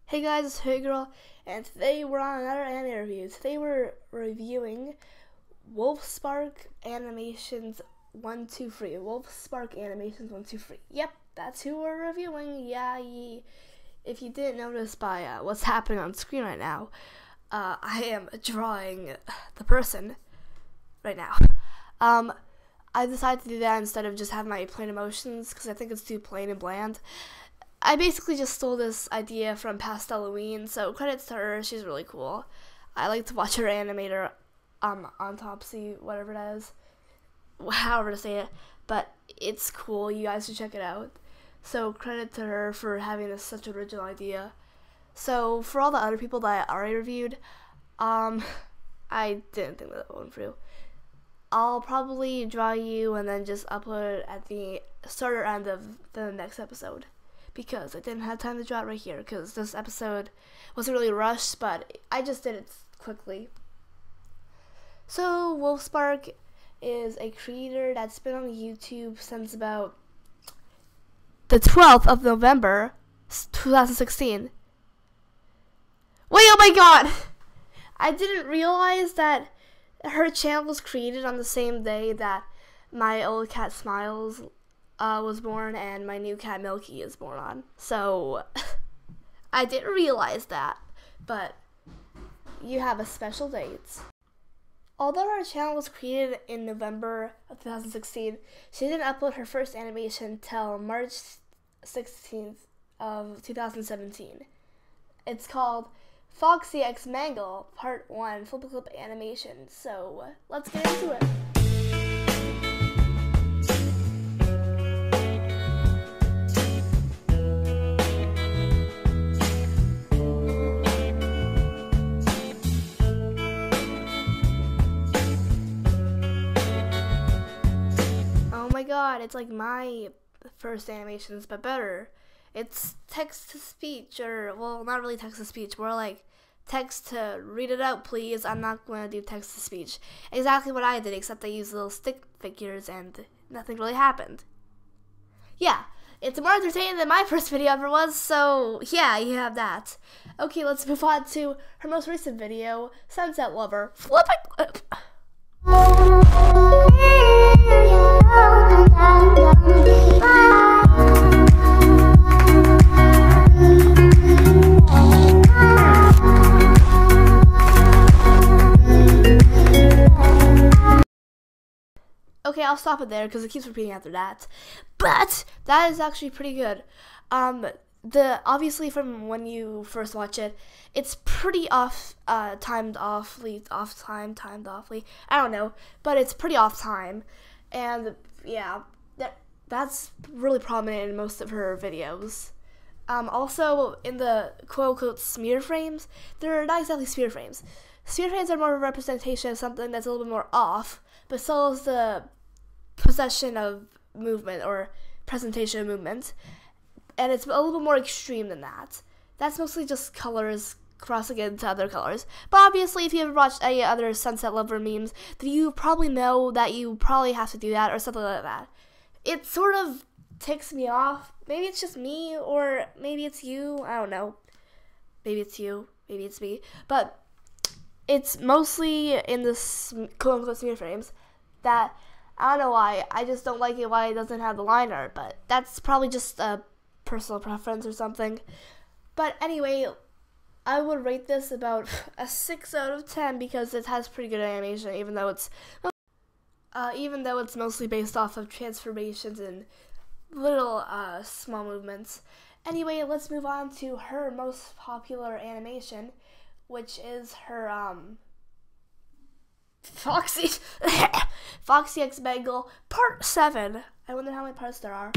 Hey guys, it's Hey Girl, and today we're on another anime review. Today we're reviewing WolfSpark Animations 123. WolfSpark Animations 123. Yep, that's who we're reviewing. Yeah, if you didn't notice by what's happening on screen right now, I am drawing the person right now. I decided to do that instead of just having my plain emotions because I think it's too plain and bland. I basically just stole this idea from Past Halloween, so credits to her. She's really cool. I like to watch her Animator autopsy, whatever it is, however to say it, but it's cool. You guys should check it out. So credit to her for having such an original idea. So for all the other people that I already reviewed, I didn't think that one through. I'll probably draw you and then just upload it at the start or end of the next episode, because I didn't have time to draw it right here because this episode wasn't really rushed, but I just did it quickly. So WolfSpark is a creator that's been on YouTube since about the 12th of November 2016. Wait, oh my god! I didn't realize that her channel was created on the same day that my old cat Smiles was born and my new cat Milky is born on. So I didn't realize that, but you have a special date. Although her channel was created in November of 2016, she didn't upload her first animation till March 16th of 2017. It's called Foxy X Mangle Part 1 Flip Clip Animation. So let's get into it. Oh my god, it's like my first animations, but better. It's text to speech, or, well, not really text to speech, more like text to read it out, please. I'm not going to do text to speech. Exactly what I did, except I used little stick figures and nothing really happened. Yeah, it's more entertaining than my first video ever was, so yeah, you have that. Okay, let's move on to her most recent video, Sunset Lover. Flip it clip. Okay, I'll stop it there because it keeps repeating after that. But that is actually pretty good. Obviously from when you first watch it, it's pretty timed awfully. I don't know, but it's pretty off time, and yeah, that's really prominent in most of her videos. Also, in the quote-unquote smear frames, they're not exactly smear frames. Smear frames are more of a representation of something that's a little bit more off, but still is the possession of movement or presentation of movement, and it's a little bit more extreme than that. That's mostly just colors crossing into other colors. But obviously, if you ever watched any other Sunset Lover memes, then you probably know that you probably have to do that or something like that. It sort of ticks me off. Maybe it's just me, or maybe it's you. I don't know. Maybe it's you. Maybe it's me. But it's mostly in the quote-unquote smear frames that I don't know why. I just don't like it why it doesn't have the line art, but that's probably just a personal preference or something. But anyway, I would rate this about a 6 out of 10 because it has pretty good animation, even though it's mostly based off of transformations and little small movements. Anyway, let's move on to her most popular animation, which is her Foxy X Mangle Part 7. I wonder how many parts there are.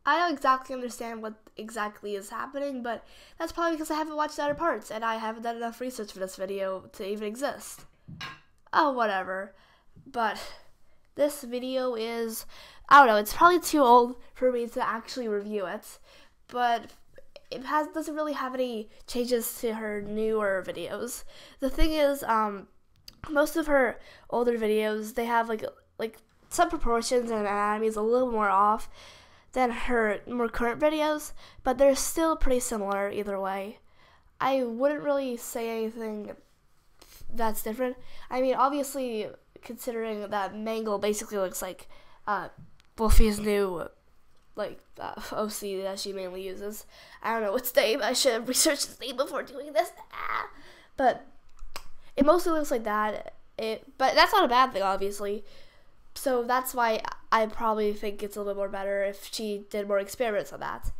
I don't exactly understand what exactly is happening, but that's probably because I haven't watched the other parts, and I haven't done enough research for this video to even exist. Oh, whatever. But this video is, I don't know, it's probably too old for me to actually review it, but it doesn't really have any changes to her newer videos. The thing is, most of her older videos, they have like some proportions and anatomy is a little more off than her more current videos, but they're still pretty similar either way. I wouldn't really say anything that's different. I mean, obviously, considering that Mangle basically looks like Wolfie's new OC that she mainly uses. I don't know what's name. I should have researched his name before doing this. But it mostly looks like that. But that's not a bad thing, obviously. So that's why I probably think it's a little bit more better if she did more experiments on that.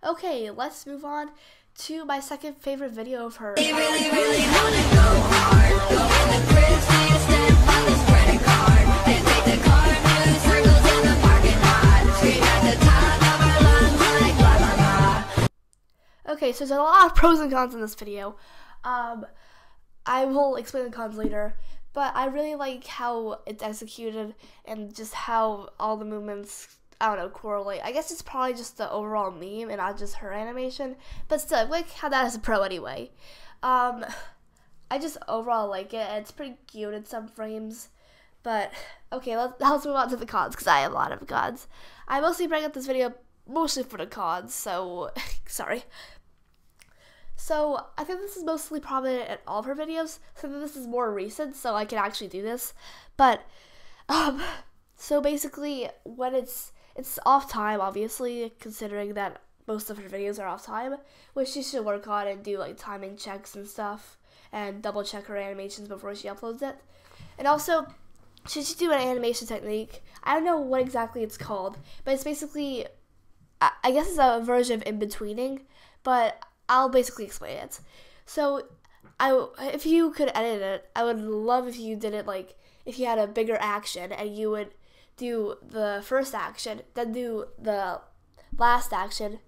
Okay, let's move on to my second favorite video of hers. Really wanna go hard. Go in the cribs, take a step on this credit card. Then take the car, do circles in the parking lot. Scream at the top of our lungs like blah blah blah. Okay, so there's a lot of pros and cons in this video. I will explain the cons later, but I really like how it's executed and just how all the movements, I don't know, correlate. I guess it's probably just the overall meme and not just her animation, but still, I like how that is a pro anyway. I just overall like it, and it's pretty cute in some frames, but okay, let's move on to the cons, because I have a lot of cons. I mostly bring up this video mostly for the cons, so, sorry. So, I think this is mostly prominent in all of her videos, so this is more recent, so I can actually do this, but, so basically, when it's off time, obviously, considering that most of her videos are off time, which she should work on and do, like, timing checks and stuff, and double check her animations before she uploads it. And also, she should do an animation technique. I don't know what exactly it's called, but it's basically, I guess it's a version of in-betweening, but I'll basically explain it. So, if you could edit it, I would love if you did it, like, if you had a bigger action, and you would do the first action, then do the last action,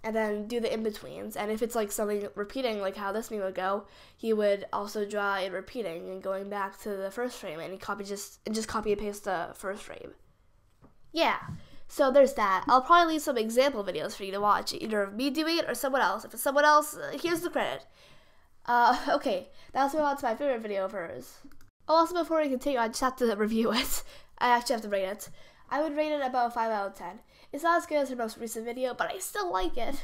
and then do the in-betweens. And if it's like something repeating, like how this meme would go, he would also draw it repeating and going back to the first frame, and just copy and paste the first frame. Yeah, so there's that. I'll probably leave some example videos for you to watch, either of me doing it or someone else. If it's someone else, here's the credit. Okay, let's move on to my favorite video of hers. Oh, also before we continue, I just have to review it. I actually have to rate it. I would rate it about a 5 out of 10. It's not as good as her most recent video, but I still like it.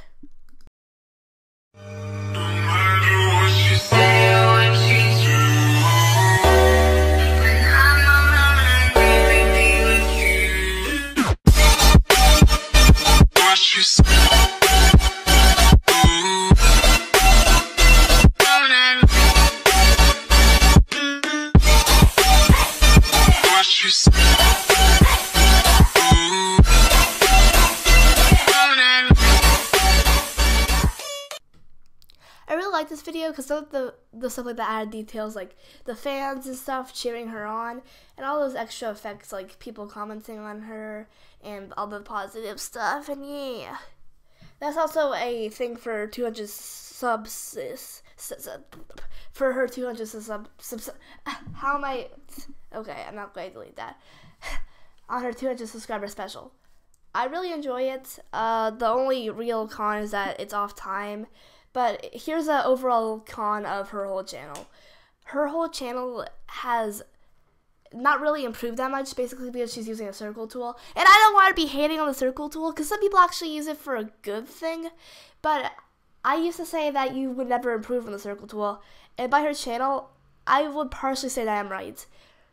I really like this video because some of the stuff like the added details, like the fans and stuff cheering her on, and all those extra effects like people commenting on her and all the positive stuff, and yeah. That's also a thing for 200 subs, for her 200 subs, how am I, okay, I'm not going to delete that, on her 200 subscriber special. I really enjoy it. The only real con is that it's off time. But here's an overall con of her whole channel. Her whole channel has not really improved that much, basically because she's using a circle tool. And I don't want to be hating on the circle tool, because some people actually use it for a good thing. But I used to say that you would never improve on the circle tool. And by her channel, I would partially say that I'm right.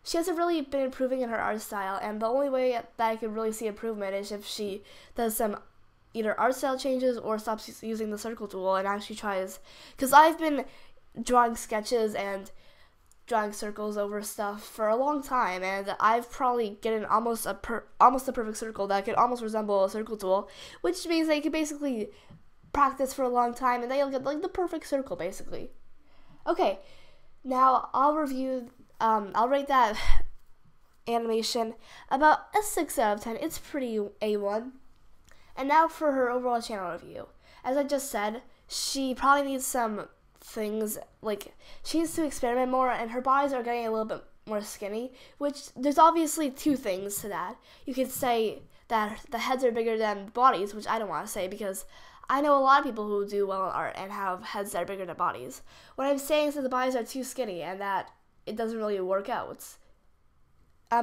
She hasn't really been improving in her art style, and the only way that I could really see improvement is if she does some either art style changes or stops using the circle tool and actually tries, because I've been drawing sketches and drawing circles over stuff for a long time, and I've probably gotten almost a perfect circle that could almost resemble a circle tool, which means that you can basically practice for a long time and then you'll get like the perfect circle basically. Okay, now I'll rate that animation about a 6 out of 10. It's pretty A1. And now for her overall channel review. As I just said, she probably needs some things, like, she needs to experiment more, and her bodies are getting a little bit more skinny, which there's obviously two things to that. You could say that the heads are bigger than bodies, which I don't want to say because I know a lot of people who do well in art and have heads that are bigger than bodies. What I'm saying is that the bodies are too skinny and that it doesn't really work out.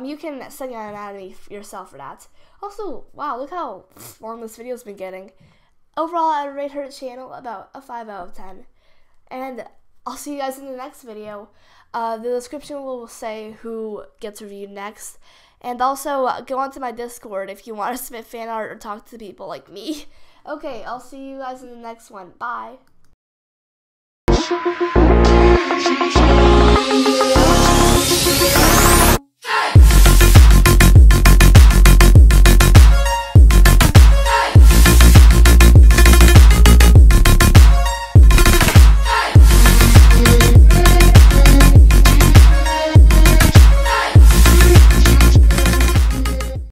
You can study on anatomy yourself for that. Also, wow, look how long this video's been getting. Overall, I would rate her channel about a 5 out of 10. And I'll see you guys in the next video. The description will say who gets reviewed next. And also, go onto my Discord if you want to submit fan art or talk to people like me. Okay, I'll see you guys in the next one. Bye.